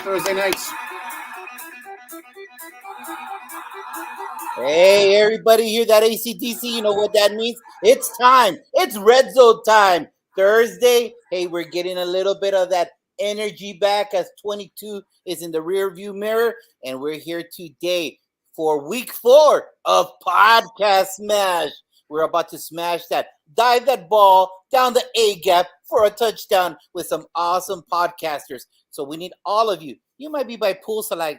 Thursday nights. Hey, everybody, hear that AC/DC? You know what that means? It's time. It's red zone time. Thursday. Hey, we're getting a little bit of that energy back as 22 is in the rear view mirror. And we're here today for week 4 of Podcast Smash. We're about to smash that, dive that ball down the A gap for a touchdown with some awesome podcasters. So we need all of you. You might be by poolside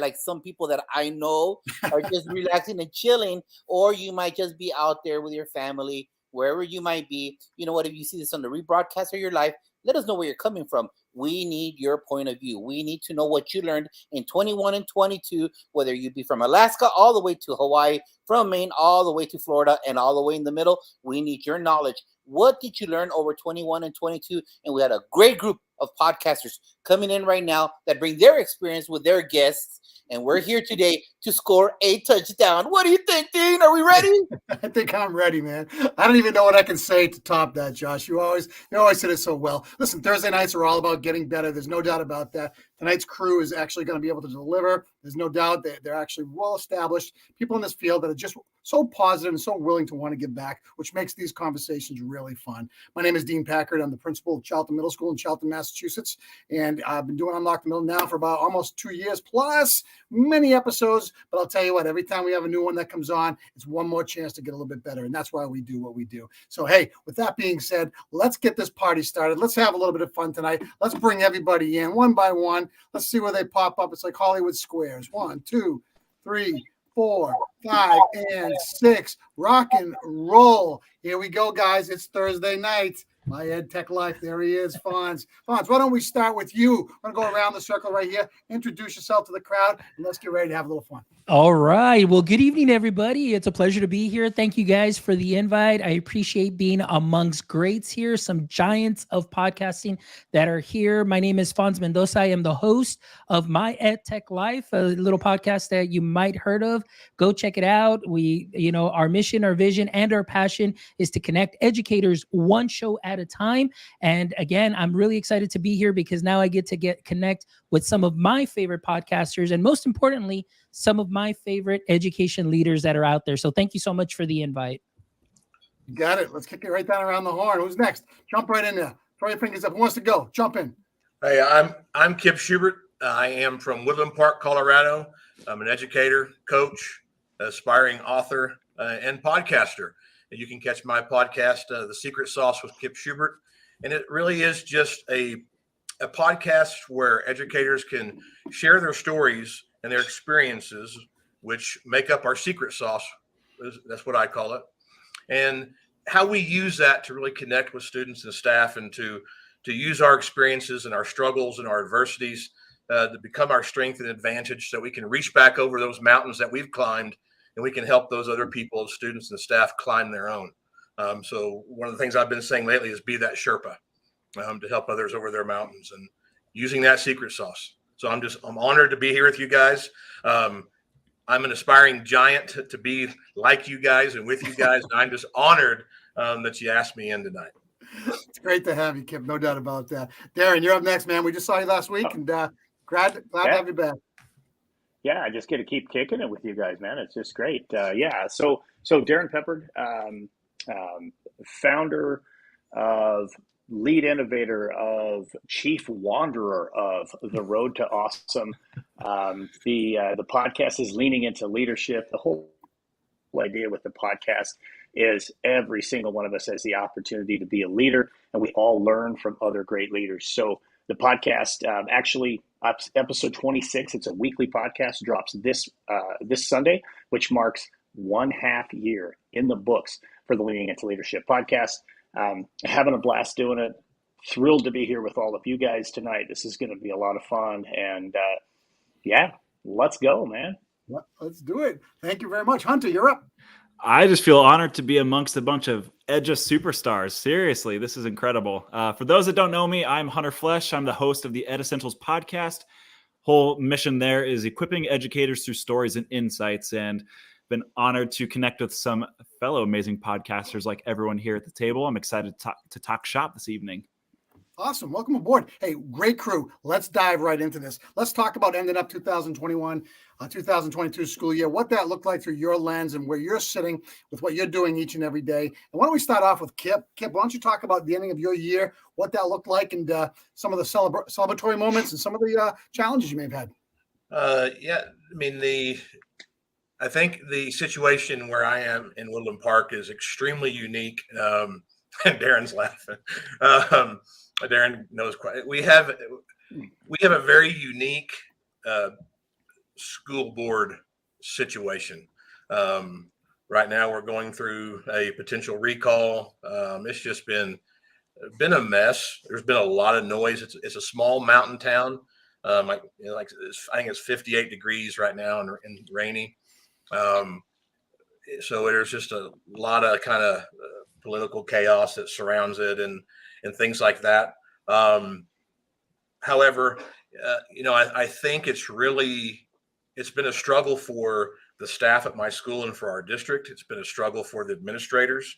like some people that I know are just relaxing and chilling, or you might just be out there with your family, wherever you might be. You know what? If you see this on the rebroadcast of your life, let us know where you're coming from. We need your point of view. We need to know what you learned in 21 and 22, whether you be from Alaska all the way to Hawaii, from Maine all the way to Florida, and all the way in the middle. We need your knowledge. What did you learn over 21 and 22? And we had a great group of podcasters coming in right now that bring their experience with their guests. And we're here today to score a touchdown. What do you think, Dean? Are we ready? I think I'm ready, man. I don't even know what I can say to top that, Josh. You always said it so well. Listen, Thursday nights are all about getting better. There's no doubt about that. Tonight's crew is actually going to be able to deliver. There's no doubt that they're actually well-established people in this field that are just so positive and so willing to want to give back, which makes these conversations really fun. My name is Dean Packard. I'm the principal of Charlton Middle School in Charlton, Massachusetts, and I've been doing Unlock the Middle now for about almost 2 years plus, many episodes, but I'll tell you what, every time we have a new one that comes on, it's one more chance to get a little bit better, and that's why we do what we do. So, hey, with that being said, let's get this party started. Let's have a little bit of fun tonight. Let's bring everybody in one by one. Let's see where they pop up. It's like Hollywood Squares. 1, 2, 3, 4, 5, and 6. Rock and roll. Here we go, guys. It's Thursday night. My Ed Tech Life. There he is, Fonz. Fonz, why don't we start with you? I'm going to go around the circle right here. Introduce yourself to the crowd, and let's get ready to have a little fun. All right. Well, good evening, everybody. It's a pleasure to be here. Thank you guys for the invite. I appreciate being amongst greats here, some giants of podcasting that are here. My name is Fonz Mendoza. I am the host of My Ed Tech Life, a little podcast that you might heard of. Go check it out. Our mission, our vision, and our passion is to connect educators one show at a time. And again, I'm really excited to be here because now I get to connect with some of my favorite podcasters, and most importantly, some of my favorite education leaders that are out there. So thank you so much for the invite. You got it. Let's kick it right down around the horn. Who's next? Jump right in there. Throw your fingers up. Who wants to go? Jump in. Hey, I'm Kip Schubert. I am from Woodland Park, Colorado. I'm an educator, coach, aspiring author, and podcaster. And you can catch my podcast, The Secret Sauce with Kip Schubert. And it really is just a podcast where educators can share their stories and their experiences, which make up our secret sauce. That's what I call it. And how we use that to really connect with students and staff, and to use our experiences and our struggles and our adversities to become our strength and advantage, so we can reach back over those mountains that we've climbed, and we can help those other people, students and staff, climb their own. So one of the things I've been saying lately is be that Sherpa to help others over their mountains, and using that secret sauce. So I'm honored to be here with you guys. I'm an aspiring giant to be like you guys and with you guys. And I'm just honored that you asked me in tonight. It's great to have you, Kip. No doubt about that. Darren, you're up next, man. We just saw you last week, and glad to have you back. Yeah, I just get to keep kicking it with you guys, man. It's just great. So Darren Peppard, founder of, lead innovator of, chief wanderer of The Road to Awesome. The podcast is leaning into leadership. The whole idea with the podcast is every single one of us has the opportunity to be a leader, and we all learn from other great leaders. So the podcast, actually, episode 26, it's a weekly podcast, drops this Sunday, which marks 1/2 year in the books for the Leaning Into Leadership podcast. Having a blast doing it. Thrilled to be here with all of you guys tonight. This is going to be a lot of fun. And let's go, man. Let's do it. Thank you very much. Hunter, you're up. I just feel honored to be amongst a bunch of Edja superstars. Seriously, this is incredible. For those that don't know me, I'm Hunter Flesh. I'm the host of the Ed Essentials podcast. Whole mission there is equipping educators through stories and insights, and been honored to connect with some fellow amazing podcasters like everyone here at the table. I'm excited to talk shop this evening. Awesome. Welcome aboard. Hey, great crew. Let's dive right into this. Let's talk about ending up 2021, 2022 school year, what that looked like through your lens and where you're sitting with what you're doing each and every day. And why don't we start off with Kip? Kip, why don't you talk about the ending of your year, what that looked like, and some of the celebratory moments and some of the challenges you may have had? Yeah, I mean, I think the situation where I am in Woodland Park is extremely unique. And Darren's laughing. Darren knows quite. We have a very unique school board situation. Right now, we're going through a potential recall. It's just been a mess. There's been a lot of noise. It's a small mountain town. I think it's 58 degrees right now and rainy. So there's just a lot of kind of political chaos that surrounds it and things like that. However, I think it's been a struggle for the staff at my school and for our district. It's been a struggle for the administrators.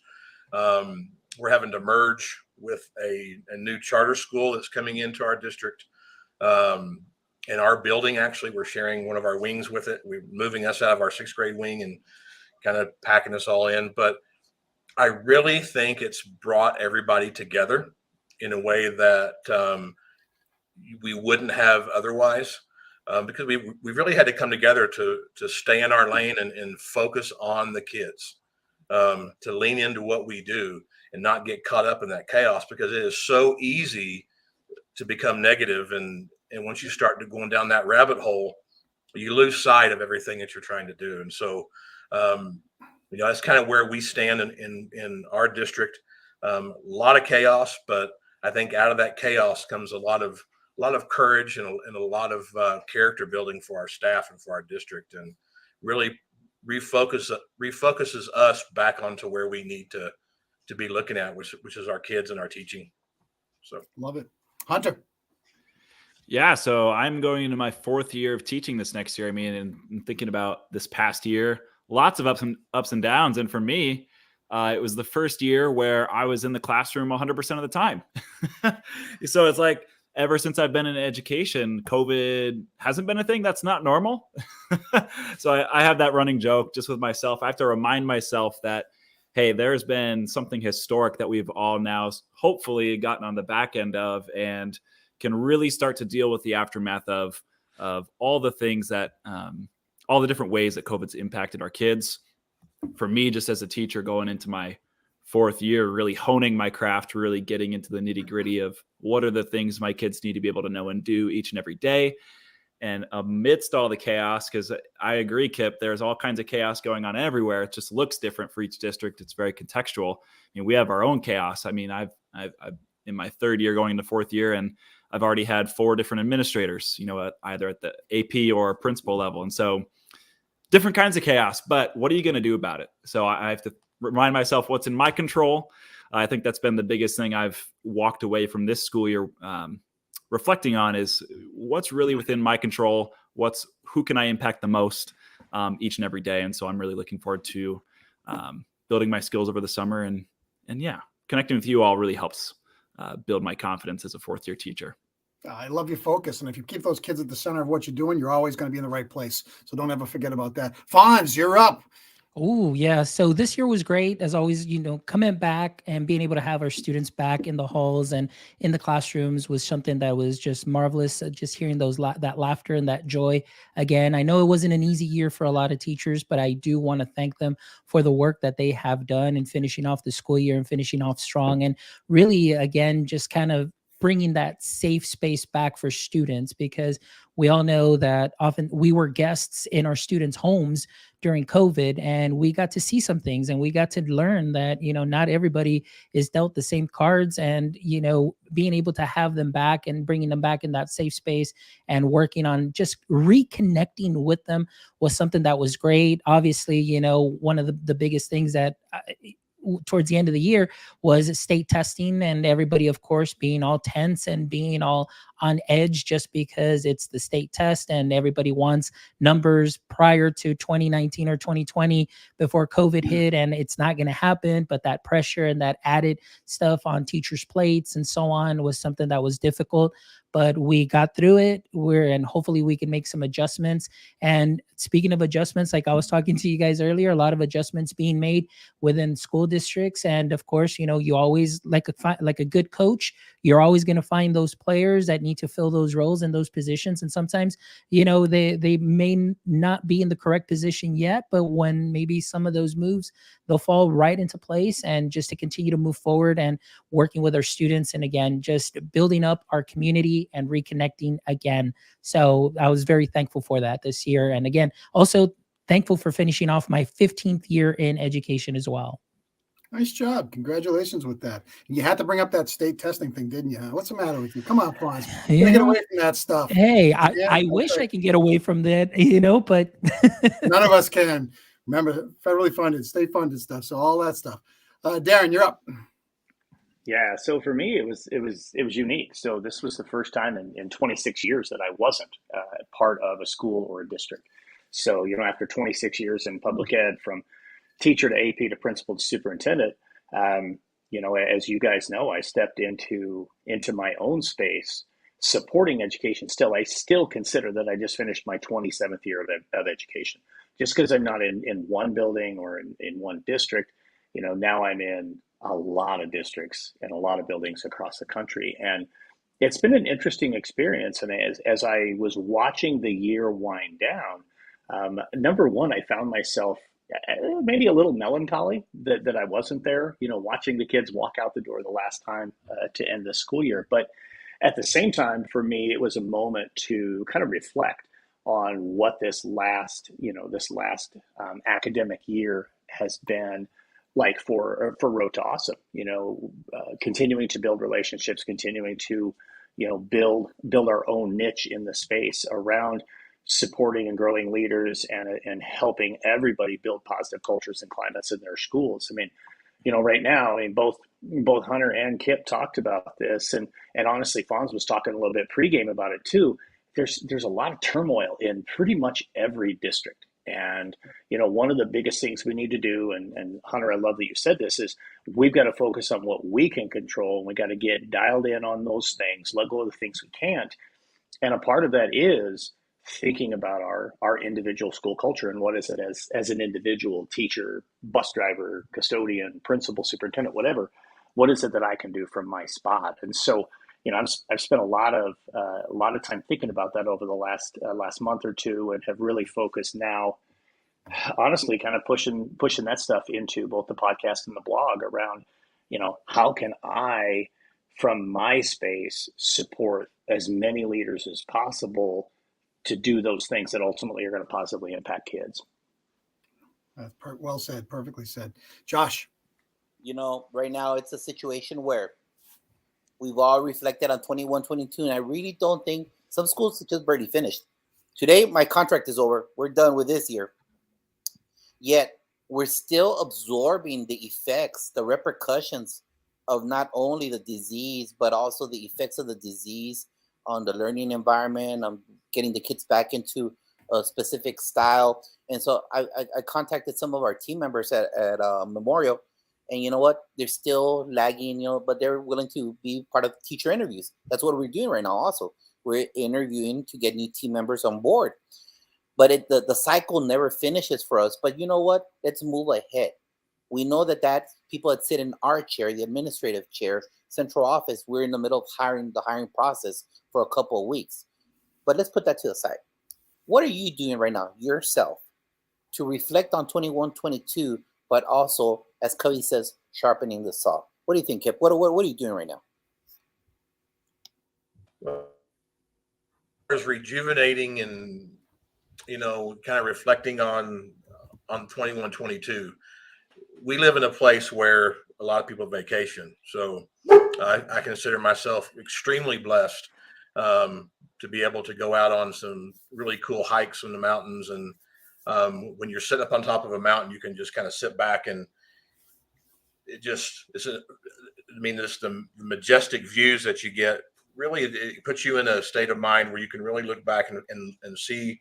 We're having to merge with a new charter school that's coming into our district. In our building, actually, we're sharing one of our wings with it. We're moving us out of our 6th grade wing and kind of packing us all in. But I really think it's brought everybody together in a way that we wouldn't have otherwise, because we really had to come together to stay in our lane and focus on the kids, to lean into what we do and not get caught up in that chaos, because it is so easy to become negative. And once you start going down that rabbit hole, you lose sight of everything that you're trying to do. And so, that's kind of where we stand in our district. A lot of chaos, but I think out of that chaos comes a lot of courage and a lot of character building for our staff and for our district, and really refocuses us back onto where we need to be looking at, which is our kids and our teaching. So love it. Hunter. Yeah, so I'm going into my 4th year of teaching this next year. I mean, and thinking about this past year, lots of ups and downs. And for me, it was the first year where I was in the classroom 100% of the time. So it's like, ever since I've been in education, COVID hasn't been a thing. That's not normal. So I have that running joke just with myself. I have to remind myself that, hey, there's been something historic that we've all now hopefully gotten on the back end of, and can really start to deal with the aftermath of all the things that, all the different ways that COVID's impacted our kids. For me, just as a teacher going into my 4th year, really honing my craft, really getting into the nitty gritty of what are the things my kids need to be able to know and do each and every day. And amidst all the chaos, because I agree, Kip, there's all kinds of chaos going on everywhere. It just looks different for each district. It's very contextual. I mean, we have our own chaos. I mean, I've in my 3rd year going into 4th year, and I've already had 4 different administrators, either at the AP or principal level. And so different kinds of chaos, but what are you going to do about it? So I have to remind myself what's in my control. I think that's been the biggest thing I've walked away from this school year reflecting on, is what's really within my control. Who can I impact the most each and every day? And so I'm really looking forward to building my skills over the summer, and yeah, connecting with you all really helps build my confidence as a 4th year teacher. I love your focus. And if you keep those kids at the center of what you're doing, you're always going to be in the right place. So don't ever forget about that. Fonz, you're up. Oh, yeah. So this year was great, as always. Coming back and being able to have our students back in the halls and in the classrooms was something that was just marvelous. Just hearing that laughter and that joy again. I know it wasn't an easy year for a lot of teachers, but I do want to thank them for the work that they have done in finishing off the school year and finishing off strong. And really, again, just kind of bringing that safe space back for students, because we all know that often we were guests in our students' homes during COVID, and we got to see some things, and we got to learn that, not everybody is dealt the same cards, and, being able to have them back and bringing them back in that safe space and working on just reconnecting with them was something that was great. Obviously, one of the biggest things that towards the end of the year was state testing, and everybody, of course, being all tense and being all on edge just because it's the state test and everybody wants numbers prior to 2019 or 2020 before COVID hit, and it's not going to happen. But that pressure and that added stuff on teachers' plates and so on was something that was difficult. But we got through it. And hopefully we can make some adjustments. And speaking of adjustments, like I was talking to you guys earlier, a lot of adjustments being made within school districts. And of course, you always, like a good coach, you're always going to find those players that need to fill those roles in those positions. And sometimes, they may not be in the correct position yet, but when maybe some of those moves, they'll fall right into place. And just to continue to move forward and working with our students, and again, just building up our community and reconnecting again. So I was very thankful for that this year. And again, also thankful for finishing off my 15th year in education as well. Nice job. Congratulations with that. You had to bring up that state testing thing, didn't you? What's the matter with you? Come on, Fonz. Get away from that stuff. Hey, I wish I could get away from that, but none of us can. Remember, federally funded, state funded stuff. So all that stuff. Darren, you're up. Yeah, so for me, it was unique. So this was the first time in 26 years that I wasn't part of a school or a district. So, after 26 years in public ed, from teacher to AP to principal to superintendent, as you guys know, I stepped into my own space supporting education. Still, I still consider that I just finished my 27th year of education. Just because I'm not in one building or in one district, now I'm in a lot of districts and a lot of buildings across the country. And it's been an interesting experience. And as I was watching the year wind down, number one, I found myself maybe a little melancholy that I wasn't there, watching the kids walk out the door the last time to end the school year. But at the same time, for me, it was a moment to kind of reflect on what this last academic year has been like for Road to Awesome, continuing to build relationships, continuing to, build our own niche in the space around supporting and growing leaders and helping everybody build positive cultures and climates in their schools. I mean, right now, both Hunter and Kip talked about this, and honestly, Fonz was talking a little bit pregame about it too. There's a lot of turmoil in pretty much every district. And, one of the biggest things we need to do, and Hunter, I love that you said this, is we've got to focus on what we can control. And we got to get dialed in on those things, let go of the things we can't. And a part of that is thinking about our individual school culture and what is it as an individual teacher, bus driver, custodian, principal, superintendent, whatever. What is it that I can do from my spot? And so, I've spent a lot of time thinking about that over the last month or two, and have really focused now, honestly, kind of pushing that stuff into both the podcast and the blog around, how can I, from my space, support as many leaders as possible to do those things that ultimately are going to positively impact kids. Well said, perfectly said. Josh. Right now it's a situation where we've all reflected on 21-22, and I really don't think some schools just barely finished. Today, my contract is over. We're done with this year. Yet, we're still absorbing the effects, the repercussions of not only the disease, but also the effects of the disease on the learning environment, on getting the kids back into a specific style. And so I contacted some of our team members at Memorial, and you know what? They're still lagging, but they're willing to be part of teacher interviews. That's what we're doing right now also. We're interviewing to get new team members on board. But the cycle never finishes for us. But you know what? Let's move ahead. We know that people that sit in our chair, the administrative chair, central office, we're in the middle of the hiring process for a couple of weeks. But let's put that to the side. What are you doing right now yourself to reflect on 21-22, but also, as Covey says, sharpening the saw? What do you think, Kip? What are you doing right now? Well, it's rejuvenating and, kind of reflecting on 21-22. We live in a place where a lot of people vacation. So I consider myself extremely blessed to be able to go out on some really cool hikes in the mountains. And when you're sitting up on top of a mountain, you can just kind of sit back, and the majestic views that you get really it puts you in a state of mind where you can really look back and see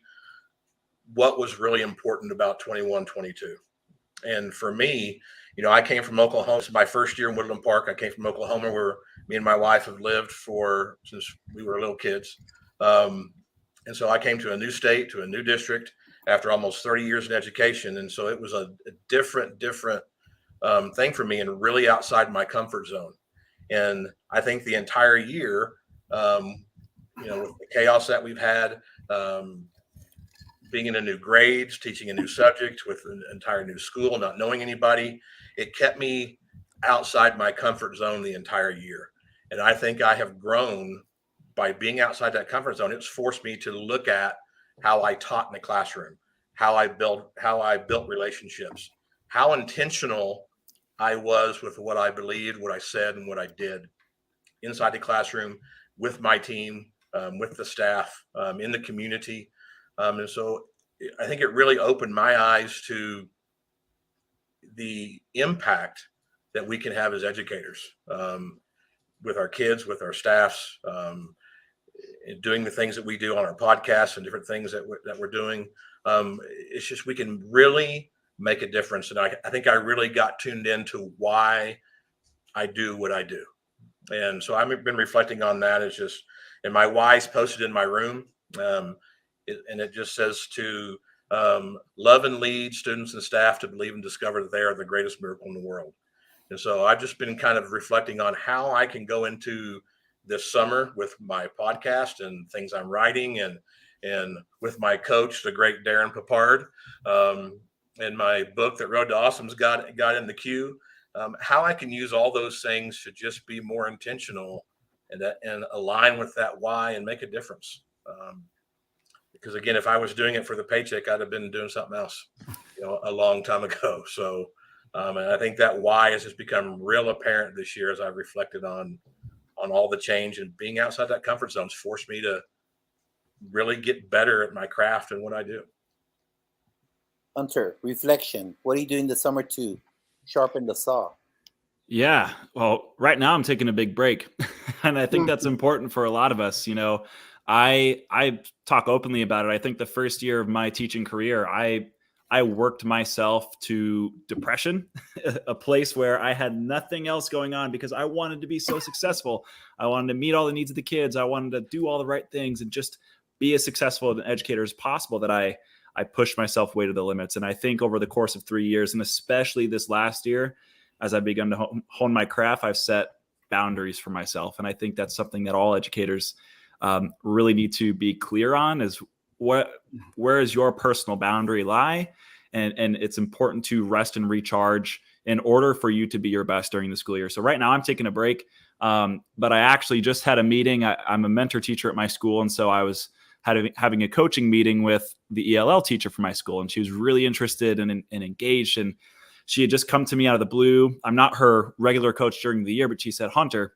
what was really important about 21, 22. And for me, I came from Oklahoma. It's my first year in Woodland Park. I came from Oklahoma, where me and my wife have lived since we were little kids. And so I came to a new state, to a new district after almost 30 years in education. And so it was a different thing for me, and really outside my comfort zone. And I think the entire year, with the chaos that we've had, being in a new grades, teaching a new subject with an entire new school, not knowing anybody, it kept me outside my comfort zone the entire year. And I think I have grown by being outside that comfort zone. It's forced me to look at how I taught in the classroom, how I built relationships, how intentional I was with what I believed, what I said, and what I did inside the classroom, with my team, with the staff, in the community. And so I think it really opened my eyes to the impact that we can have as educators, with our kids, with our staffs, doing the things that we do on our podcasts and different things that we're doing. It's just, we can really make a difference. And I think I really got tuned into why I do what I do. And so I've been reflecting on that. It's just, and my why's posted in my room. And it just says to love and lead students and staff to believe and discover that they are the greatest miracle in the world. And so I've just been kind of reflecting on how I can go into this summer with my podcast and things I'm writing, and with my coach, the great Darren Papard, and my book that Road to Awesome's got in the queue. How I can use all those things to just be more intentional and align with that why and make a difference. Because again, if I was doing it for the paycheck, I'd have been doing something else, a long time ago. So, and I think that why has just become real apparent this year as I've reflected on all the change, and being outside that comfort zone's forced me to really get better at my craft and what I do. Hunter, reflection. What are you doing this summer to sharpen the saw? Yeah. Well, right now I'm taking a big break. And I think that's important for a lot of us. I talk openly about it. I think the first year of my teaching career, I worked myself to depression, a place where I had nothing else going on because I wanted to be so successful. I wanted to meet all the needs of the kids. I wanted to do all the right things and just be as successful an educator as possible, that I pushed myself way to the limits. And I think over the course of 3 years, and especially this last year, as I've begun to hone my craft, I've set boundaries for myself. And I think that's something that all educators really need to be clear on, is where is your personal boundary lie? And it's important to rest and recharge in order for you to be your best during the school year. So right now I'm taking a break, but I actually just had a meeting. I'm a mentor teacher at my school. And so I was having a coaching meeting with the ELL teacher for my school. And she was really interested and engaged. And she had just come to me out of the blue. I'm not her regular coach during the year, but she said, Hunter,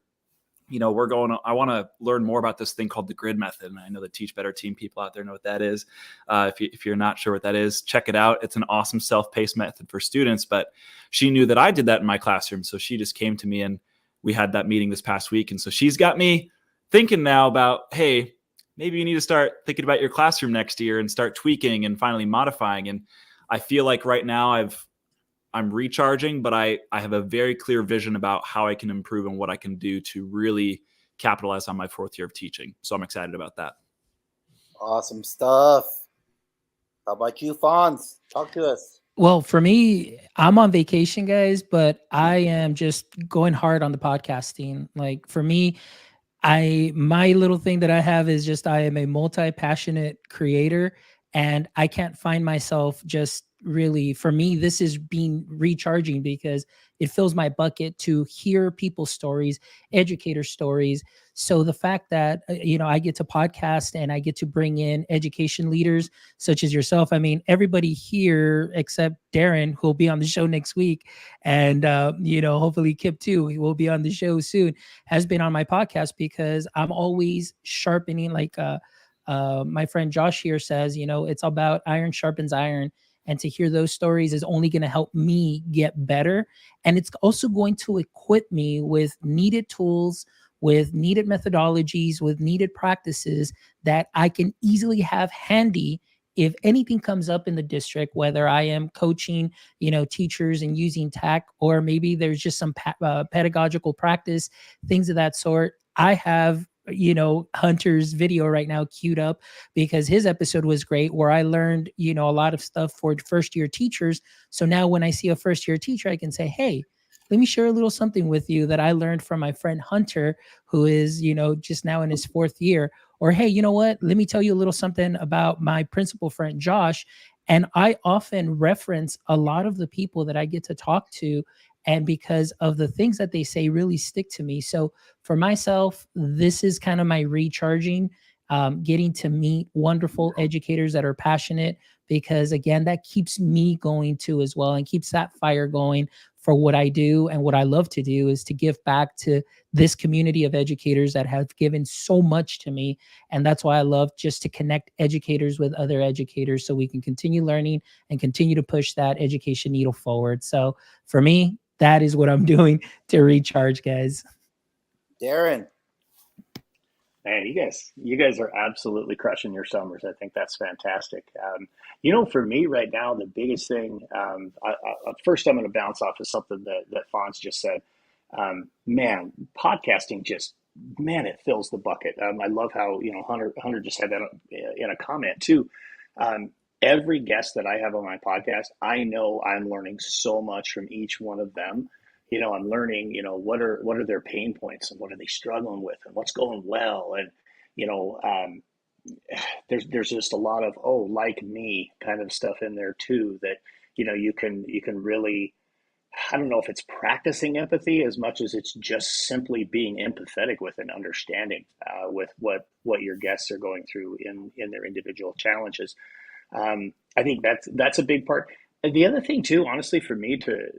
I want to learn more about this thing called the grid method. And I know the Teach Better Team people out there know what that is. If you're not sure what that is, check it out. It's an awesome self-paced method for students, but she knew that I did that in my classroom. So she just came to me and we had that meeting this past week. And so she's got me thinking now about, hey, maybe you need to start thinking about your classroom next year and start tweaking and finally modifying. And I feel like right now I'm recharging, but I have a very clear vision about how I can improve and what I can do to really capitalize on my 4th year of teaching. So I'm excited about that. Awesome stuff. How about you, Fonz? Talk to us. Well, for me, I'm on vacation, guys, but I am just going hard on the podcasting. Like for me, my little thing that I have is just, I am a multi-passionate creator, and I can't find myself just really, for me, this is being recharging because it fills my bucket to hear people's stories, educator stories. So the fact that, I get to podcast and I get to bring in education leaders such as yourself. I mean, everybody here except Darren, who'll be on the show next week. And, hopefully Kip too, he will be on the show soon, has been on my podcast because I'm always sharpening, like my friend Josh here says, it's about iron sharpens iron. And to hear those stories is only going to help me get better. And it's also going to equip me with needed tools, with needed methodologies, with needed practices that I can easily have handy if anything comes up in the district, whether I am coaching, teachers and using tech, or maybe there's just some pedagogical practice, things of that sort. I have, Hunter's video right now queued up because his episode was great, where I learned, a lot of stuff for first year teachers. So now when I see a first year teacher, I can say, hey, let me share a little something with you that I learned from my friend Hunter, who is, just now in his 4th year. Or, hey, you know what? Let me tell you a little something about my principal friend, Josh. And I often reference a lot of the people that I get to talk to. And because of the things that they say really stick to me. So for myself, this is kind of my recharging, getting to meet wonderful educators that are passionate, because again, that keeps me going too as well, and keeps that fire going for what I do. And what I love to do is to give back to this community of educators that have given so much to me. And that's why I love just to connect educators with other educators, so we can continue learning and continue to push that education needle forward. So for me, that is what I'm doing to recharge, guys. Darren. Man, you guys are absolutely crushing your summers. I think that's fantastic. For me right now, the biggest thing, first I'm going to bounce off of something that Fonz just said. Man, podcasting it fills the bucket. I love how, Hunter just said that in a comment too. Every guest that I have on my podcast, I know I'm learning so much from each one of them. I'm learning, what are their pain points, and what are they struggling with, and what's going well. And, there's just a lot of, like me kind of stuff in there too, that, you can really, I don't know if it's practicing empathy as much as it's just simply being empathetic with and understanding with what your guests are going through in their individual challenges. I think that's a big part. And the other thing too, honestly, for me to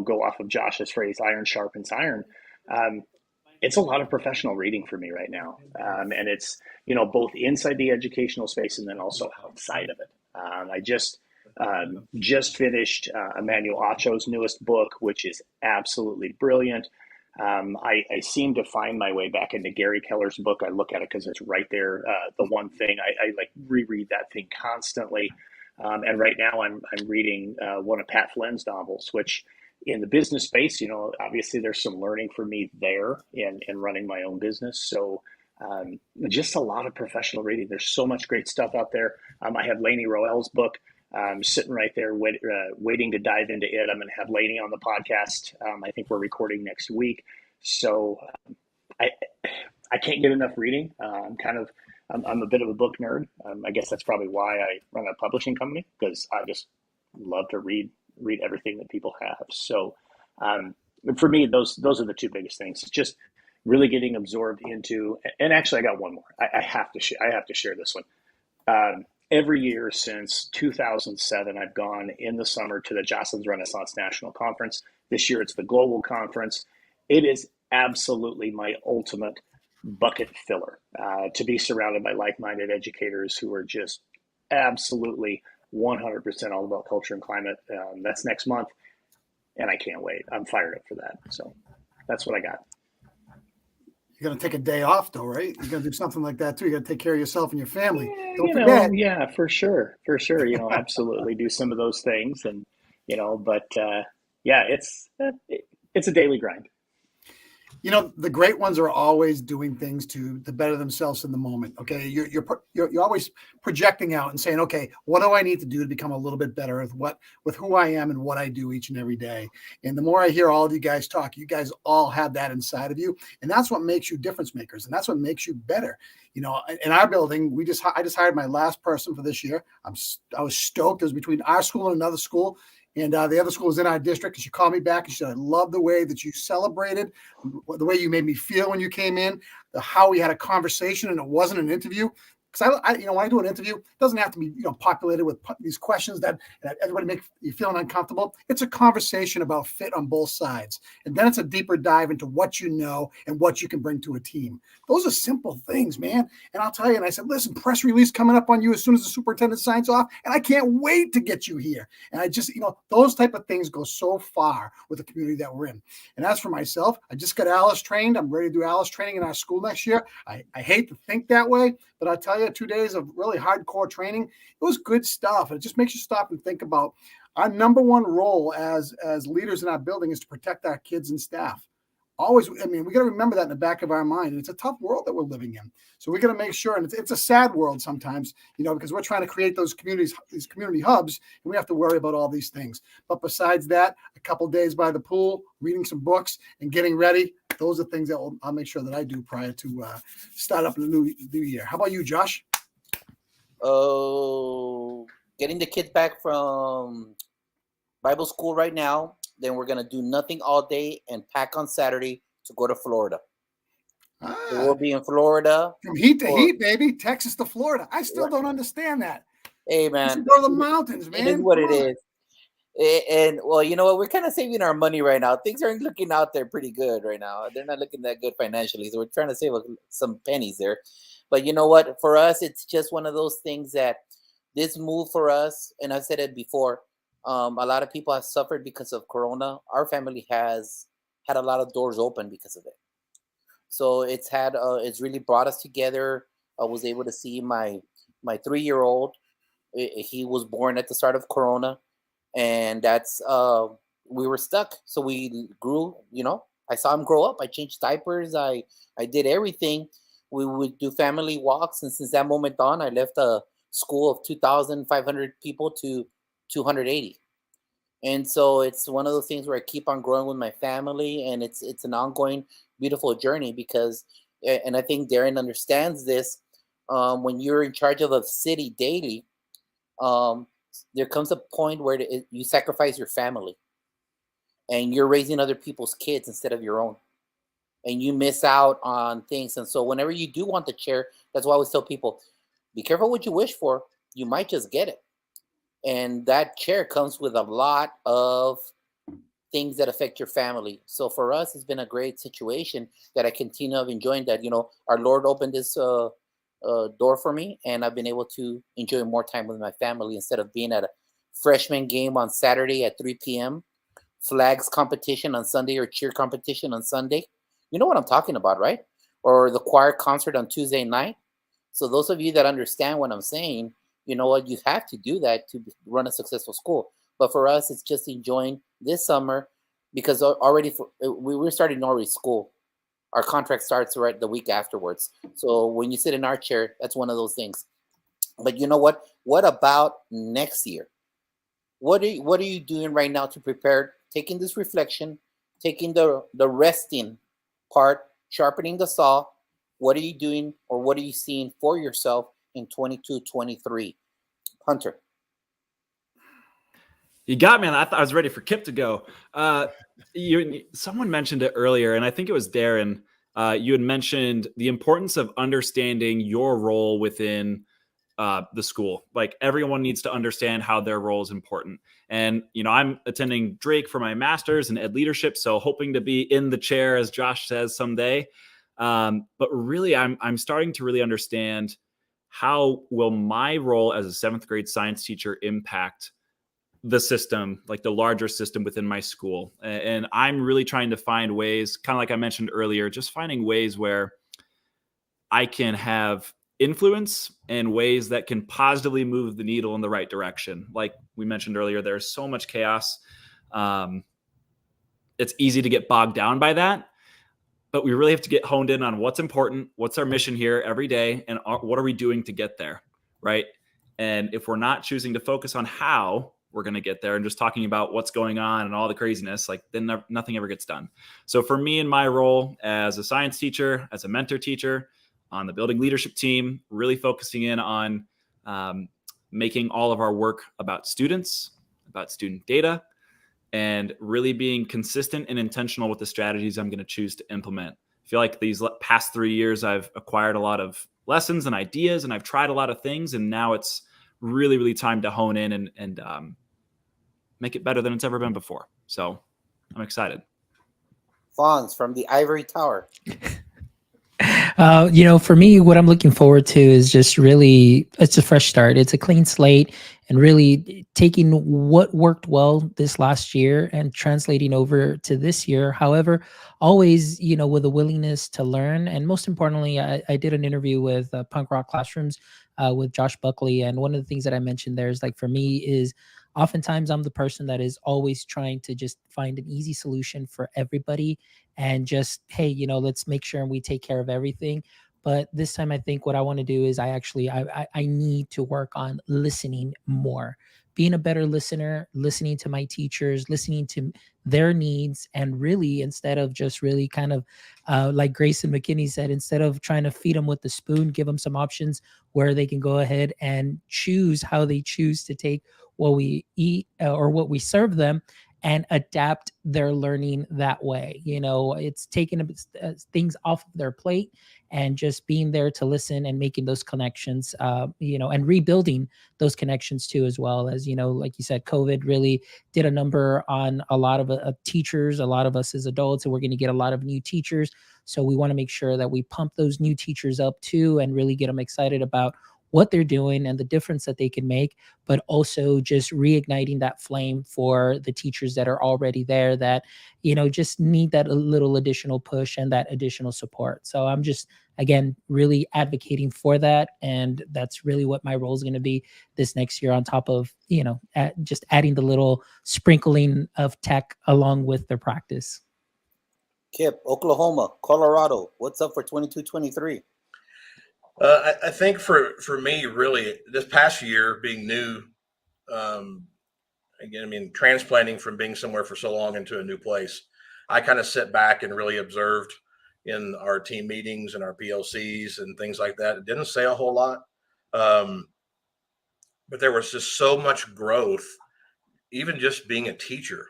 go off of Josh's phrase, iron sharpens iron. It's a lot of professional reading for me right now. And it's, both inside the educational space and then also outside of it. I just finished Emmanuel Acho's newest book, which is absolutely brilliant. I seem to find my way back into Gary Keller's book. I look at it because it's right there. The one thing I like reread that thing constantly. And right now I'm reading one of Pat Flynn's novels, which in the business space, obviously there's some learning for me there in running my own business. So just a lot of professional reading. There's so much great stuff out there. I have Lainey Roel's book. Sitting right there waiting to dive into it. I'm going to have Lainey on the podcast. I think we're recording next week. So I can't get enough reading. I'm a bit of a book nerd. I guess that's probably why I run a publishing company, because I just love to read everything that people have. So for me, those are the two biggest things. It's just really getting absorbed into, and actually I got one more. I have to share this one. Every year since 2007, I've gone in the summer to the Jocelyn's Renaissance National Conference. This year, it's the Global Conference. It is absolutely my ultimate bucket filler to be surrounded by like-minded educators who are just absolutely 100% all about culture and climate. That's next month, and I can't wait. I'm fired up for that. So that's what I got. You're going to take a day off, though, right? You're going to do something like that, too. You got to take care of yourself and your family. Don't forget. Yeah, for sure. Absolutely do some of those things. And, but it's a daily grind. The great ones are always doing things to better themselves in the moment. Okay. You're always projecting out and saying, okay, what do I need to do to become a little bit better with who I am and what I do each and every day? And the more I hear all of you guys talk, you guys all have that inside of you. And that's what makes you difference makers. And that's what makes you better. In our building, I just hired my last person for this year. I was stoked. It was between our school and another school. And the other school was in our district. And she called me back and she said, I love the way that you celebrated, the way you made me feel when you came in, how we had a conversation and it wasn't an interview. because when I do an interview, it doesn't have to be populated with these questions that everybody make you feeling uncomfortable. It's a conversation about fit on both sides, and then it's a deeper dive into what you know and what you can bring to a team. Those are simple things, man. And I'll tell you. And I said, listen, press release coming up on you as soon as the superintendent signs off, and I can't wait to get you here. And I just those type of things go so far with the community that we're in. And as for myself, I just got Alice trained. I'm ready to do Alice training in our school next year. I hate to think that way, but I'll tell you, 2 days of really hardcore training, it was good stuff. It just makes you stop and think about our number one role as leaders in our building is to protect our kids and staff. Always, we got to remember that in the back of our mind. And it's a tough world that we're living in. So we got to make sure, and it's a sad world sometimes, because we're trying to create those communities, these community hubs, and we have to worry about all these things. But besides that, a couple days by the pool, reading some books, and getting ready, those are things that I'll make sure that I do prior to start up in the new year. How about you, Josh? Oh, getting the kids back from Bible school right now. Then we're going to do nothing all day and pack on Saturday to go to Florida. So we'll be in Florida. From heat to heat, baby. Texas to Florida. I still don't understand that. Hey, man. Go to the mountains, man. It is what it is. And, well, you know what? We're kind of saving our money right now. Things aren't looking out there pretty good right now. They're not looking that good financially. So we're trying to save some pennies there. But you know what? For us, it's just one of those things that this move for us, and I've said it before, a lot of people have suffered because of Corona. Our family has had a lot of doors open because of it. So it's really brought us together. I was able to see my 3-year-old. He was born at the start of Corona, and that's we were stuck. So we grew. I saw him grow up. I changed diapers. I did everything. We would do family walks, and since that moment on, I left a school of 2,500 people to 280. And so it's one of those things where I keep on growing with my family, and it's an ongoing beautiful journey because, and I think Darren understands this, when you're in charge of a city daily, there comes a point where you sacrifice your family and you're raising other people's kids instead of your own, and you miss out on things. And so whenever you do want the chair, that's why I always tell people, be careful what you wish for. You might just get it. And that chair comes with a lot of things that affect your family. So for us, it's been a great situation that I continue of enjoying that. Our Lord opened this door for me, and I've been able to enjoy more time with my family instead of being at a freshman game on Saturday at 3 p.m., flags competition on Sunday, or cheer competition on Sunday. You know what I'm talking about, right? Or the choir concert on Tuesday night. So those of you that understand what I'm saying, you know what, you have to do that to run a successful school. But for us, it's just enjoying this summer because already we're starting already school. Our contract starts right the week afterwards. So when you sit in our chair, that's one of those things. But you know what? What about next year? What are you doing right now to prepare, taking this reflection, taking the resting part, sharpening the saw? What are you doing, or what are you seeing for yourself in 22-23? Hunter. You got me. I thought I was ready for Kip to go. Someone mentioned it earlier, and I think it was Darren. You had mentioned the importance of understanding your role within the school. Like, everyone needs to understand how their role is important. And, I'm attending Drake for my master's in ed leadership, so hoping to be in the chair, as Josh says, someday. But really, I'm starting to really understand, how will my role as a 7th grade science teacher impact the system, like the larger system within my school? And I'm really trying to find ways, kind of like I mentioned earlier, just finding ways where I can have influence in ways that can positively move the needle in the right direction. Like we mentioned earlier, there's so much chaos. It's easy to get bogged down by that. But we really have to get honed in on what's important, what's our mission here every day, and what are we doing to get there, right? And if we're not choosing to focus on how we're going to get there and just talking about what's going on and all the craziness, then nothing ever gets done. So for me, in my role as a science teacher, as a mentor teacher on the building leadership team, really focusing in on making all of our work about students, about student data, and really being consistent and intentional with the strategies I'm going to choose to implement. I feel like these past 3 years, I've acquired a lot of lessons and ideas, and I've tried a lot of things, and now it's really, really time to hone in and make it better than it's ever been before. So I'm excited. Fonz from the Ivory Tower. For me, what I'm looking forward to is just really, it's a fresh start. It's a clean slate and really taking what worked well this last year and translating over to this year. However, always, with a willingness to learn. And most importantly, I did an interview with Punk Rock Classrooms with Josh Buckley. And one of the things that I mentioned there is like, for me is oftentimes I'm the person that is always trying to just find an easy solution for everybody and just, hey, let's make sure we take care of everything. But this time I think what I want to do is I need to work on listening more, being a better listener, listening to my teachers, listening to their needs. And really, instead of just really kind of like Grayson McKinney said, instead of trying to feed them with the spoon, give them some options where they can go ahead and choose how they choose to take what we eat or what we serve them and adapt their learning that way. It's taking things off of their plate and just being there to listen and making those connections, and rebuilding those connections too, as well as, like you said, COVID really did a number on a lot of teachers, a lot of us as adults, and we're going to get a lot of new teachers. So we want to make sure that we pump those new teachers up too and really get them excited about what they're doing and the difference that they can make, but also just reigniting that flame for the teachers that are already there that, just need that little additional push and that additional support. So I'm just, again, really advocating for that. And that's really what my role is going to be this next year on top of, just adding the little sprinkling of tech along with the practice. Kip, Oklahoma, Colorado. What's up for 22-23? I think for me, really, this past year being new, again, transplanting from being somewhere for so long into a new place, I kind of sit back and really observed in our team meetings and our PLCs and things like that. It didn't say a whole lot, but there was just so much growth, even just being a teacher,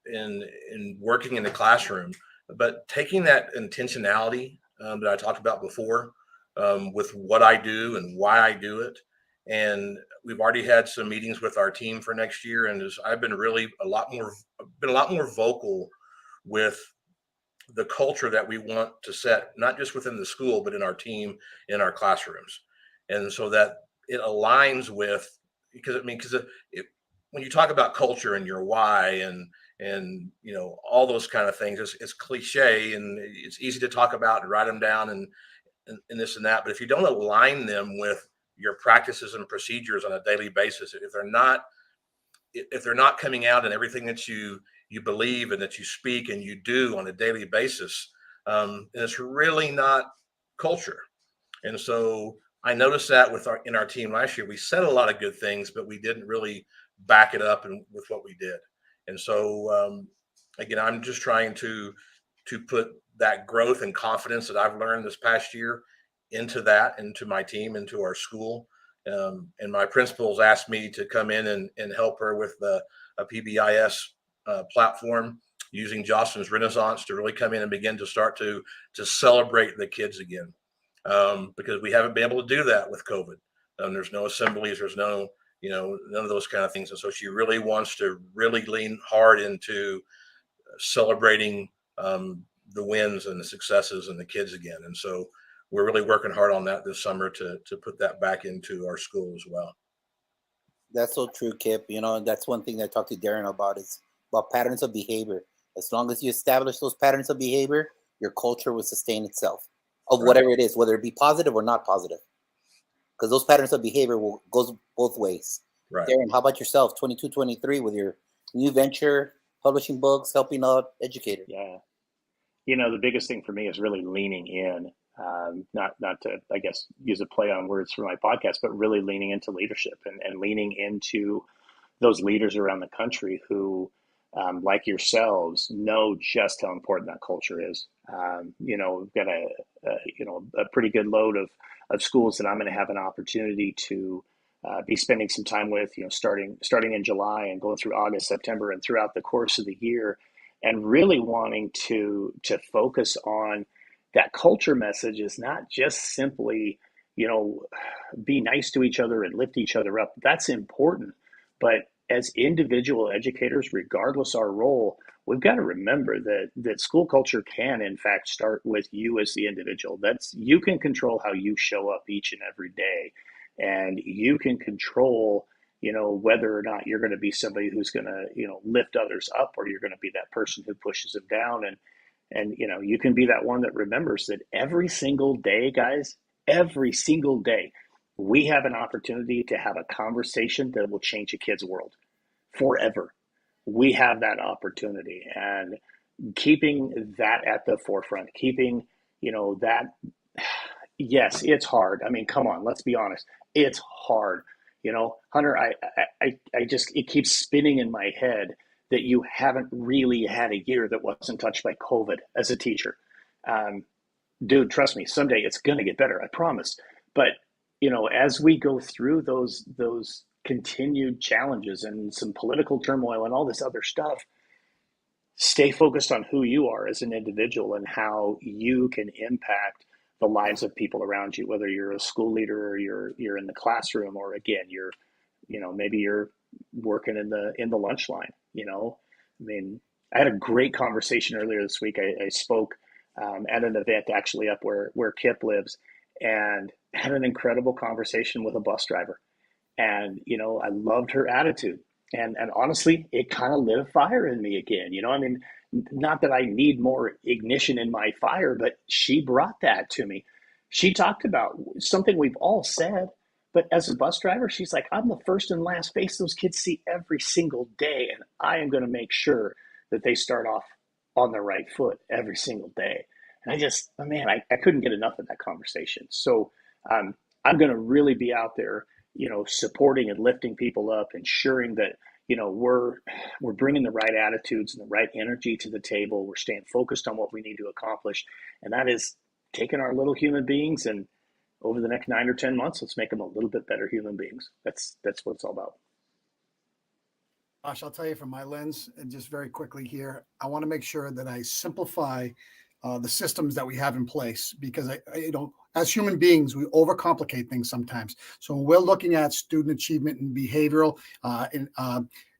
in working in the classroom, but taking that intentionality that I talked about before, with what I do and why I do it. And we've already had some meetings with our team for next year. And I've been really a lot more vocal with the culture that we want to set, not just within the school, but in our team, in our classrooms. And so that it aligns with, because when you talk about culture and your why and all those kind of things, it's cliche and it's easy to talk about and write them down and this and that. But if you don't align them with your practices and procedures on a daily basis, if they're not coming out in everything that you believe and that you speak and you do on a daily basis, and it's really not culture. And so I noticed that in our team last year, we said a lot of good things, but we didn't really back it up with what we did. And so, again, I'm just trying to put that growth and confidence that I've learned this past year into my team, into our school. And my principals asked me to come in and help her with a PBIS platform using Jocelyn's Renaissance to really come in and begin to start to celebrate the kids again, because we haven't been able to do that with COVID. There's no assemblies, there's no none of those kind of things. And so she really wants to really lean hard into celebrating the wins and the successes and the kids again. And so we're really working hard on that this summer to put that back into our school as well. That's so true, Kip. And that's one thing that I talked to Darren about is about patterns of behavior. As long as you establish those patterns of behavior, your culture will sustain itself of whatever it is, whether it be positive or not positive. Because those patterns of behavior goes both ways. Right. Darren, how about yourself, 22-23, with your new venture, publishing books, helping out educators? Yeah. The biggest thing for me is really leaning in, not to, I guess, use a play on words for my podcast, but really leaning into leadership and leaning into those leaders around the country who, like yourselves, know just how important that culture is. We've got a pretty good load of schools that I'm going to have an opportunity to be spending some time with, starting in July and going through August, September, and throughout the course of the year, and really wanting to focus on that culture message is not just simply, be nice to each other and lift each other up. That's important. But as individual educators, regardless our role, we've got to remember that school culture can in fact start with you as the individual. You can control how you show up each and every day, and you can control whether or not you're going to be somebody who's going to lift others up, or you're going to be that person who pushes them down. And you can be that one that remembers that every single day, guys, every single day, we have an opportunity to have a conversation that will change a kid's world forever. We have that opportunity, and keeping that at the forefront, keeping, that, yes, it's hard. I mean, come on, let's be honest. It's hard. Hunter, I just, it keeps spinning in my head that you haven't really had a year that wasn't touched by COVID as a teacher. Dude, trust me, someday it's going to get better. I promise. But, as we go through those continued challenges and some political turmoil and all this other stuff, stay focused on who you are as an individual and how you can impact the lives of people around you, whether you're a school leader or you're in the classroom, or again, maybe you're working in the lunch line. I mean, I had a great conversation earlier this week. I spoke at an event actually up where Kip lives, and had an incredible conversation with a bus driver. And, I loved her attitude. And honestly, it kind of lit a fire in me again. I mean, not that I need more ignition in my fire, but she brought that to me. She talked about something we've all said, but as a bus driver, she's like, I'm the first and last face those kids see every single day. And I am going to make sure that they start off on the right foot every single day. And I couldn't get enough of that conversation. So I'm going to really be out there, supporting and lifting people up, ensuring that, we're bringing the right attitudes and the right energy to the table. We're staying focused on what we need to accomplish. And that is taking our little human beings, and over the next 9 or 10 months, let's make them a little bit better human beings. That's what it's all about. Josh, I'll tell you from my lens, and just very quickly here, I want to make sure that I simplify the systems that we have in place, because as human beings, we overcomplicate things sometimes. So when we're looking at student achievement and behavioral in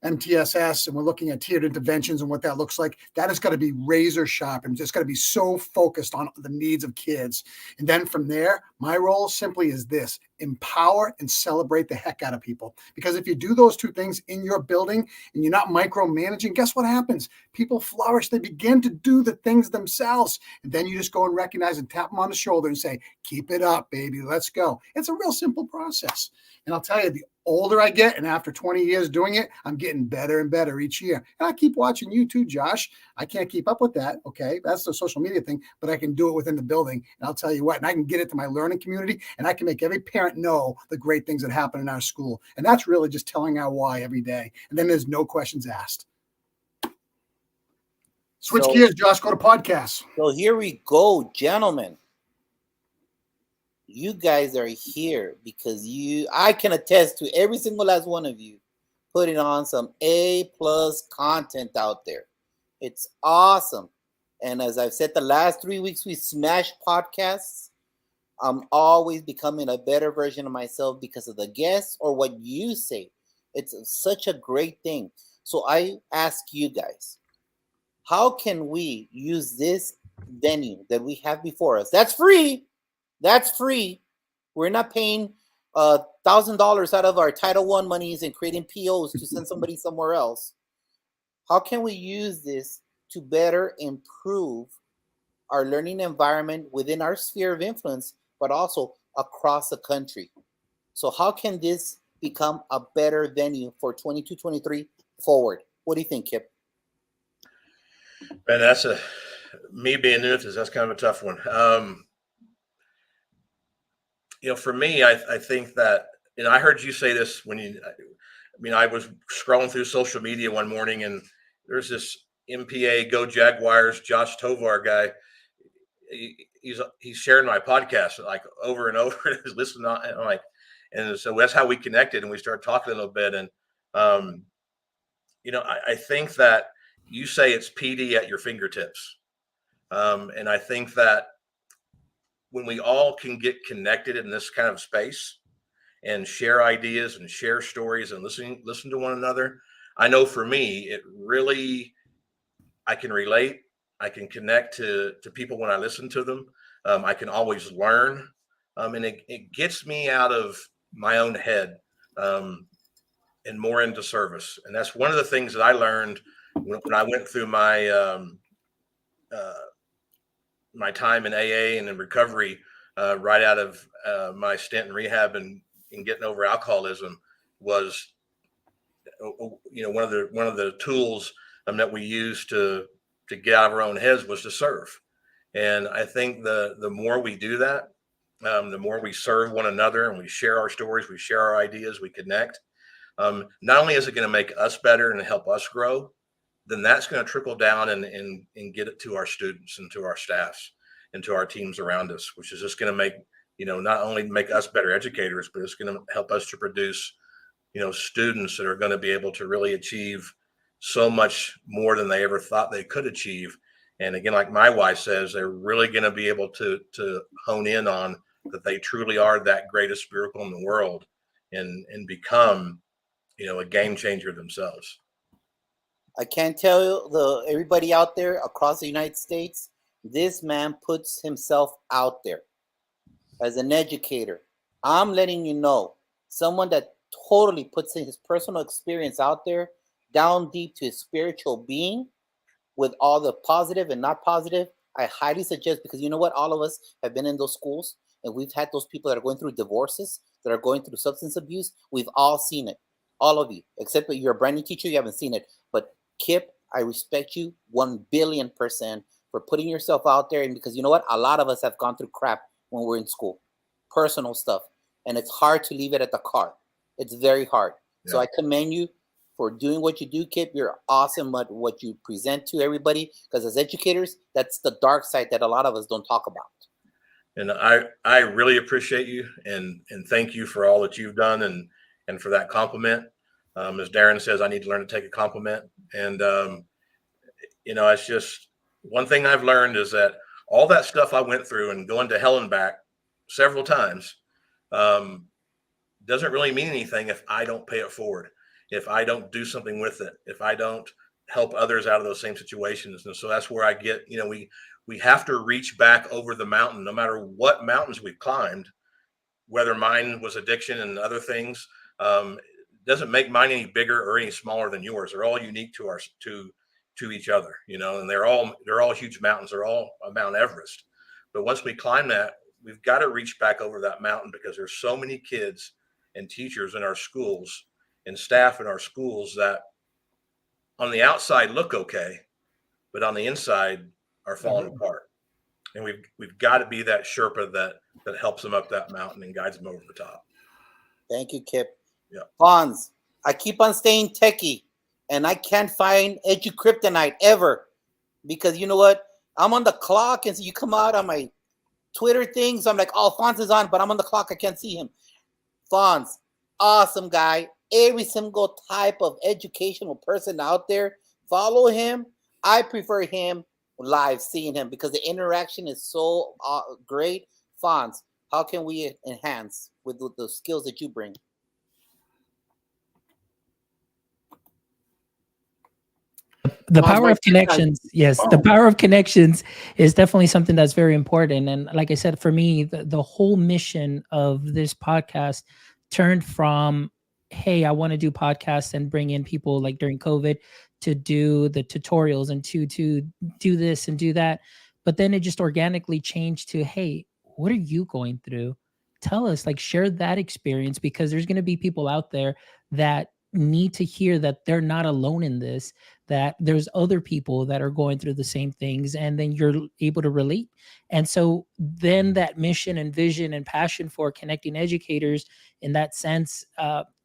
MTSS, and we're looking at tiered interventions and what that looks like, that is going to be razor sharp and just going to be so focused on the needs of kids. And then from there, my role simply is this: empower and celebrate the heck out of people. Because if you do those two things in your building and you're not micromanaging, guess what happens? People flourish. They begin to do the things themselves. And then you just go and recognize and tap them on the shoulder and say, keep it up, baby. Let's go. It's a real simple process. And I'll tell you, the older I get, and after 20 years doing it, I'm getting better and better each year. And I keep watching you too, Josh. I can't keep up with that. Okay. That's the social media thing, but I can do it within the building. And I'll tell you what, and I can get it to my learning community, and I can make every parent know the great things that happen in our school. And that's really just telling our why every day. And then there's no questions asked. Switch gears, Josh, go to podcasts. So here we go, gentlemen. You guys are here because I can attest to every single last one of you putting on some A+ content out there. It's awesome. And as I've said, the last 3 weeks we smashed podcasts. I'm always becoming a better version of myself because of the guests or what you say. It's such a great thing. So I ask you guys, how can we use this venue that we have before us? That's free. That's free. We're not paying $1,000 out of our Title I monies and creating POs to send somebody somewhere else. How can we use this to better improve our learning environment within our sphere of influence, but also across the country? So how can this become a better venue for 22-23 forward? What do you think, Kip? Man, me being new to this, that's kind of a tough one. For me, I think that, I heard you say this I was scrolling through social media one morning, and there's this MPA Go Jaguars Josh Tovar guy. He's sharing my podcast like over and over, and he's listening on, and I'm like, and so that's how we connected, and we started talking a little bit. And I think that you say it's PD at your fingertips, and I think that when we all can get connected in this kind of space and share ideas and share stories and listen to one another, I know for me, it really, I can relate. I can connect to people when I listen to them. I can always learn. And it gets me out of my own head and more into service. And that's one of the things that I learned when I went through my time in AA and in recovery, right out of my stint in rehab and getting over alcoholism, was one of the tools that we use to get out of our own heads was to serve. And I think the more we do that, the more we serve one another and we share our stories, we share our ideas, we connect. Not only is it going to make us better and help us grow, then that's going to trickle down and get it to our students and to our staffs and to our teams around us, which is just going to make, not only make us better educators, but it's going to help us to produce, students that are going to be able to really achieve so much more than they ever thought they could achieve. And again, like my wife says, they're really going to be able to hone in on that they truly are that greatest miracle in the world and become, a game changer themselves. I can't tell everybody out there across the United States, this man puts himself out there as an educator. I'm letting you know, someone that totally puts his personal experience out there, down deep to his spiritual being, with all the positive and not positive. I highly suggest, because you know what? All of us have been in those schools, and we've had those people that are going through divorces, that are going through substance abuse. We've all seen it. All of you, except that you're a brand new teacher, you haven't seen it. But Kip, I respect you 1,000,000,000% for putting yourself out there. And because you know what? A lot of us have gone through crap when we're in school, personal stuff. And it's hard to leave it at the car. It's very hard. Yeah. So I commend you for doing what you do, Kip. You're awesome at what you present to everybody. Because as educators, that's the dark side that a lot of us don't talk about. And I really appreciate you and thank you for all that you've done and for that compliment. As Darren says, I need to learn to take a compliment. And, it's just one thing I've learned is that all that stuff I went through and going to hell and back several times doesn't really mean anything if I don't pay it forward, if I don't do something with it, if I don't help others out of those same situations. And so that's where I get, we have to reach back over the mountain, no matter what mountains we've climbed, whether mine was addiction and other things. Doesn't make mine any bigger or any smaller than yours. They're all unique to each other, and they're all huge mountains. They're all Mount Everest. But once we climb that, we've got to reach back over that mountain, because there's so many kids and teachers in our schools and staff in our schools that on the outside look okay, but on the inside are falling apart. And we've got to be that Sherpa that helps them up that mountain and guides them over the top. Thank you, Kip. Yeah. Fonz, I keep on staying techie, and I can't find EduKryptonite ever, because you know what? I'm on the clock, and so you come out on my Twitter things. I'm like, oh, Fonz is on, but I'm on the clock. I can't see him. Fonz, awesome guy. Every single type of educational person out there, follow him. I prefer him live, seeing him, because the interaction is so great. Fonz, how can we enhance with the skills that you bring? The power of connections. Yes, the power of connections is definitely something that's very important. And like I said, for me, the whole mission of this podcast turned from, hey, I want to do podcasts and bring in people like during COVID to do the tutorials and to do this and do that. But then it just organically changed to, hey, what are you going through? Tell us, like, share that experience, because there's going to be people out there that need to hear that they're not alone in this, that there's other people that are going through the same things, and then you're able to relate. And so then that mission and vision and passion for connecting educators in that sense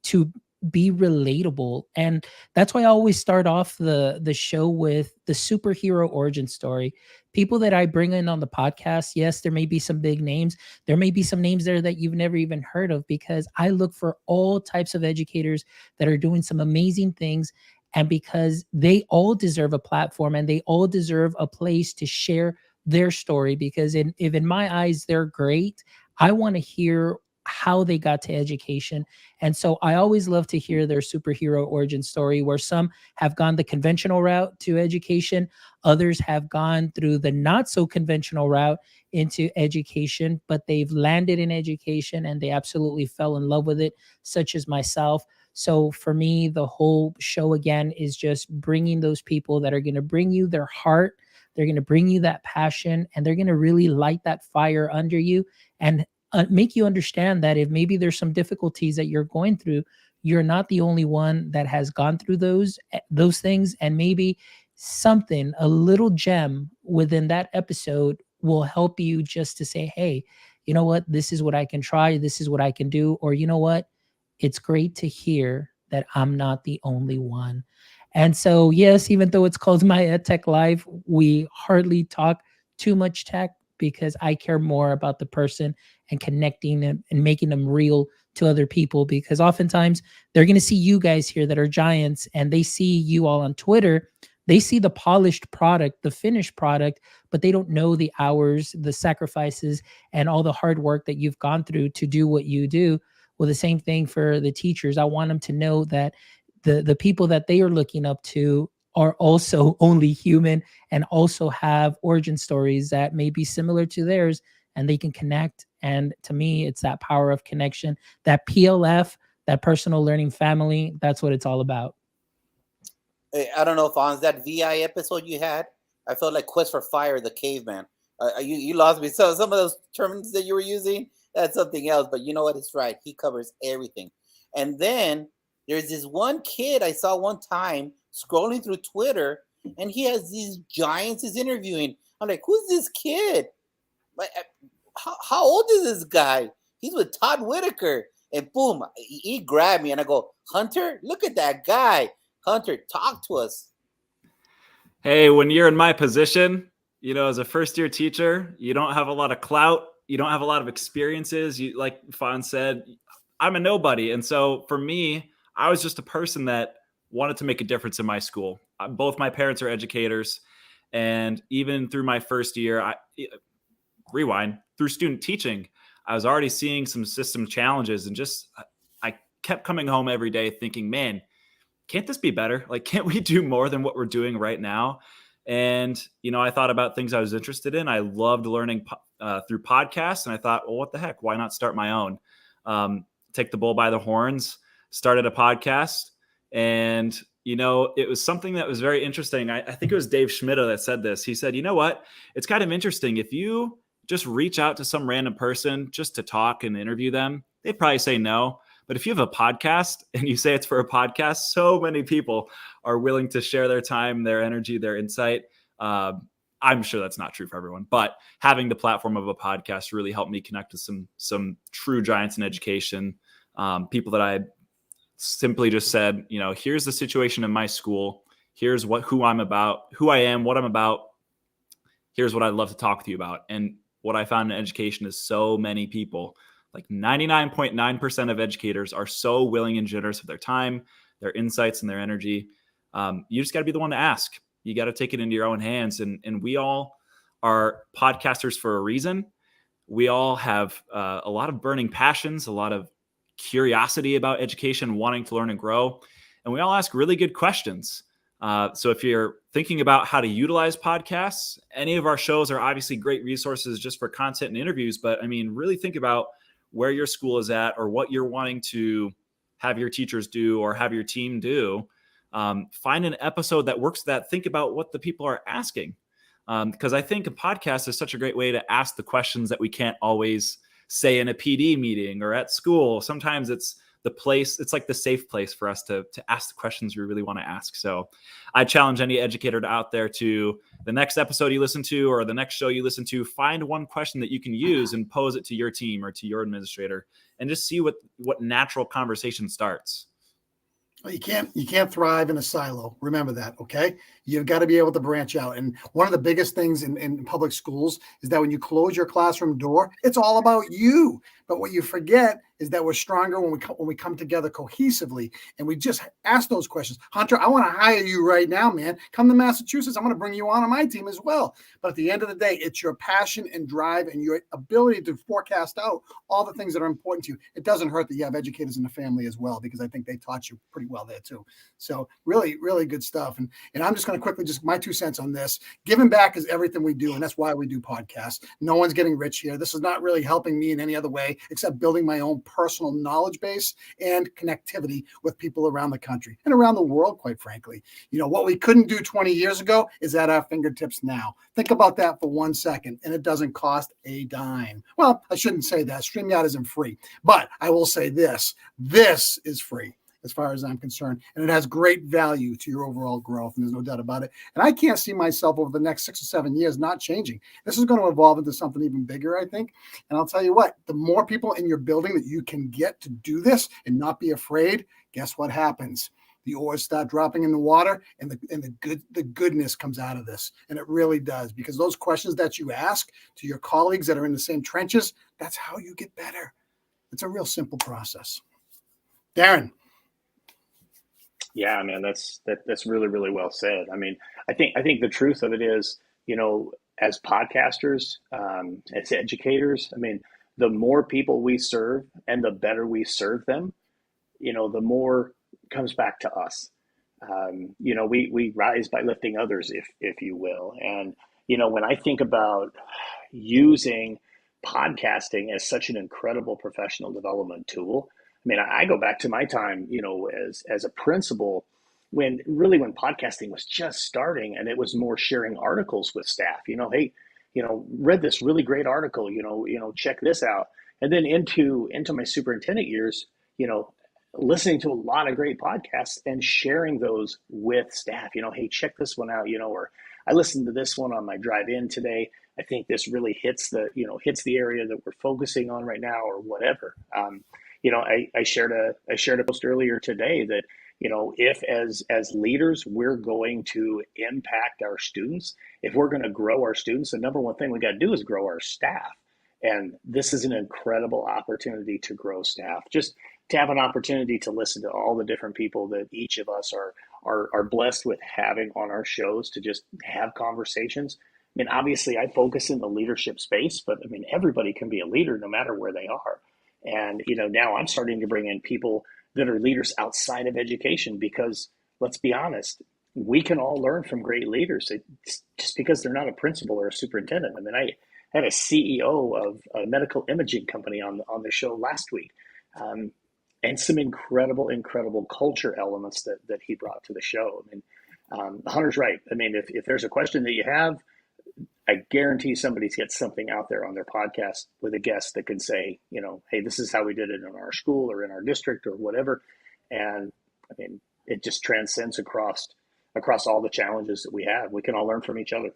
to be relatable. And that's why I always start off the show with the superhero origin story. People that I bring in on the podcast, yes, there may be some big names. There may be some names there that you've never even heard of, because I look for all types of educators that are doing some amazing things. And because they all deserve a platform and they all deserve a place to share their story, because if in my eyes they're great, I want to hear how they got to education. And so I always love to hear their superhero origin story, where some have gone the conventional route to education, others have gone through the not so conventional route into education, but they've landed in education and they absolutely fell in love with it, such as myself. So for me, the whole show again is just bringing those people that are going to bring you their heart, they're going to bring you that passion, and they're going to really light that fire under you and make you understand that if maybe there's some difficulties that you're going through, you're not the only one that has gone through those things. And maybe something, a little gem within that episode will help you just to say, hey, you know what, this is what I can try, this is what I can do, or you know what, it's great to hear that I'm not the only one. And so, yes, even though it's called My EdTech Live, we hardly talk too much tech, because I care more about the person and connecting them and making them real to other people. Because oftentimes they're going to see you guys here that are giants, and they see you all on Twitter. They see the polished product, the finished product, but they don't know the hours, the sacrifices, and all the hard work that you've gone through to do what you do. Well, the same thing for the teachers. I want them to know that the people that they are looking up to are also only human and also have origin stories that may be similar to theirs, and they can connect. And to me, it's that power of connection, that PLF, that personal learning family. That's what it's all about. I don't know if on that VI episode you had, I felt like Quest for Fire, the caveman. You lost me. So some of those terms that you were using, that's something else. But you know what? It's right. He covers everything. And then there's this one kid I saw one time scrolling through Twitter, and he has these giants he's interviewing. I'm like, who's this kid? Like, how old is this guy? He's with Todd Whitaker. And boom, he grabbed me, and I go, Hunter, look at that guy. Hunter, talk to us. Hey, when you're in my position, as a first-year teacher, you don't have a lot of clout. You don't have a lot of experiences. You, like Fawn said, I'm a nobody. And so for me, I was just a person that wanted to make a difference in my school. Both my parents are educators. And even through my first year, through student teaching, I was already seeing some system challenges, and I kept coming home every day thinking, man, can't this be better? Like, can't we do more than what we're doing right now? And, I thought about things I was interested in. I loved learning through podcasts. And I thought, well, what the heck? Why not start my own? Take the bull by the horns, started a podcast. And, it was something that was very interesting. I think it was Dave Schmidt that said this. He said, you know what? It's kind of interesting. If you just reach out to some random person just to talk and interview them, they'd probably say no. But if you have a podcast and you say it's for a podcast, so many people are willing to share their time, their energy, their insight. I'm sure that's not true for everyone, but having the platform of a podcast really helped me connect with some true giants in education, people that I simply just said, here's the situation in my school. Here's who I'm about, who I am, what I'm about. Here's what I'd love to talk with you about. And what I found in education is so many people, like 99.9% of educators, are so willing and generous with their time, their insights, and their energy. You just got to be the one to ask. You got to take it into your own hands. And we all are podcasters for a reason. We all have a lot of burning passions, a lot of curiosity about education, wanting to learn and grow. And we all ask really good questions. So if you're thinking about how to utilize podcasts, any of our shows are obviously great resources just for content and interviews. But really think about where your school is at, or what you're wanting to have your teachers do or have your team do. Find an episode that works that. Think about what the people are asking. Because I think a podcast is such a great way to ask the questions that we can't always say in a PD meeting or at school. Sometimes it's like the safe place for us to ask the questions we really want to ask. So I challenge any educator out there to, the next episode you listen to or the next show you listen to, find one question that you can use and pose it to your team or to your administrator, and just see what natural conversation starts. You can't thrive in a silo. Remember that, okay? You've got to be able to branch out. And one of the biggest things in public schools is that when you close your classroom door, it's all about you. But what you forget is that we're stronger when we come together cohesively and we just ask those questions. Hunter, I want to hire you right now, man. Come to Massachusetts. I'm going to bring you on my team as well. But at the end of the day, it's your passion and drive and your ability to forecast out all the things that are important to you. It doesn't hurt that you have educators in the family as well, because I think they taught you pretty well there too. So really, really good stuff. And I'm just going to quickly, just my 2 cents on this. Giving back is everything we do, and that's why we do podcasts. No one's getting rich here. This is not really helping me in any other way except building my own personal knowledge base and connectivity with people around the country and around the world, quite frankly. What we couldn't do 20 years ago is at our fingertips now. Think about that for 1 second, and it doesn't cost a dime. Well, I shouldn't say that. StreamYard isn't free, but I will say this is free as far as I'm concerned, and it has great value to your overall growth, and there's no doubt about it. And I can't see myself over the next 6 or 7 years not changing. This is going to evolve into something even bigger, I think. And I'll tell you what, the more people in your building that you can get to do this and not be afraid, guess what happens? The oars start dropping in the water, and the goodness comes out of this. And it really does, because those questions that you ask to your colleagues that are in the same trenches, that's how you get better. It's a real simple process. Darren. Yeah, man, that's really, really well said. I mean, I think the truth of it is, as podcasters, as educators, I mean, the more people we serve and the better we serve them, the more comes back to us. We rise by lifting others, if you will. And, when I think about using podcasting as such an incredible professional development tool, I mean, I go back to my time, as a principal, when podcasting was just starting, and it was more sharing articles with staff. Hey, read this really great article. Check this out. And then into my superintendent years, listening to a lot of great podcasts and sharing those with staff. Hey, check this one out. Or I listened to this one on my drive in today. I think this really hits the area that we're focusing on right now, or whatever. I shared a post earlier today that, if as leaders, we're going to impact our students, if we're going to grow our students, the number one thing we got to do is grow our staff. And this is an incredible opportunity to grow staff, just to have an opportunity to listen to all the different people that each of us are blessed with having on our shows, to just have conversations. I mean, obviously I focus in the leadership space, but I mean, everybody can be a leader no matter where they are. And, now I'm starting to bring in people that are leaders outside of education, because let's be honest, we can all learn from great leaders. Just because they're not a principal or a superintendent. I mean, I had a CEO of a medical imaging company on the show last week, and some incredible culture elements that he brought to the show. I mean, Hunter's right. I mean, if there's a question that you have, I guarantee somebody's got something out there on their podcast with a guest that can say, hey, this is how we did it in our school or in our district or whatever. And I mean, it just transcends across all the challenges that we have. We can all learn from each other.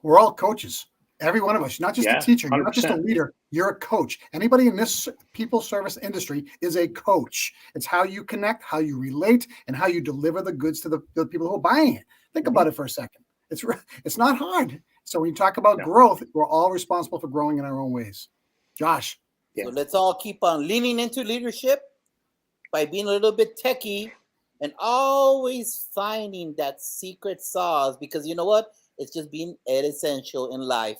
We're all coaches. Every one of us, not just a teacher, you're 100%. not just a leader, you're a coach. Anybody in this people service industry is a coach. It's how you connect, how you relate, and how you deliver the goods to the people who are buying it. Think about it for a second. It's not hard. So when you talk about growth, we're all responsible for growing in our own ways. Josh. So let's all keep on leaning into leadership by being a little bit techie and always finding that secret sauce, because you know what? It's just being essential in life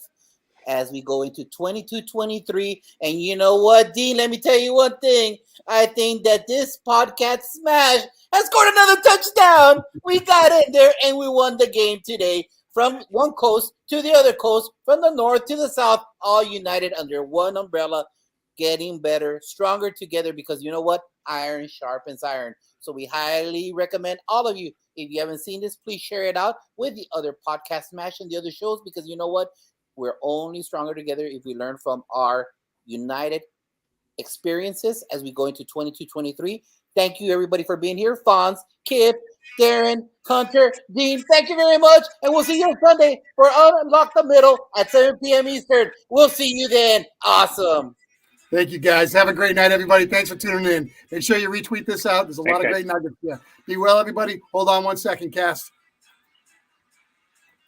as we go into 22-23. And you know what, Dean? Let me tell you one thing. I think that this podcast smash has scored another touchdown. We got in there and we won the game today. From one coast to the other coast, from the north to the south, all united under one umbrella, getting better, stronger together, because you know what? Iron sharpens iron. So we highly recommend all of you, if you haven't seen this, please share it out with the other podcast Smash and the other shows, because you know what? We're only stronger together if we learn from our united experiences as we go into 22-23. Thank you, everybody, for being here. Fonz, Kip, Darren, Hunter, Dean, thank you very much. And we'll see you on Sunday for Unlock the Middle at 7 p.m. Eastern. We'll see you then. Awesome. Thank you, guys. Have a great night, everybody. Thanks for tuning in. Make sure you retweet this out. There's a lot of great nuggets. Yeah. Be well, everybody. Hold on 1 second, Cass.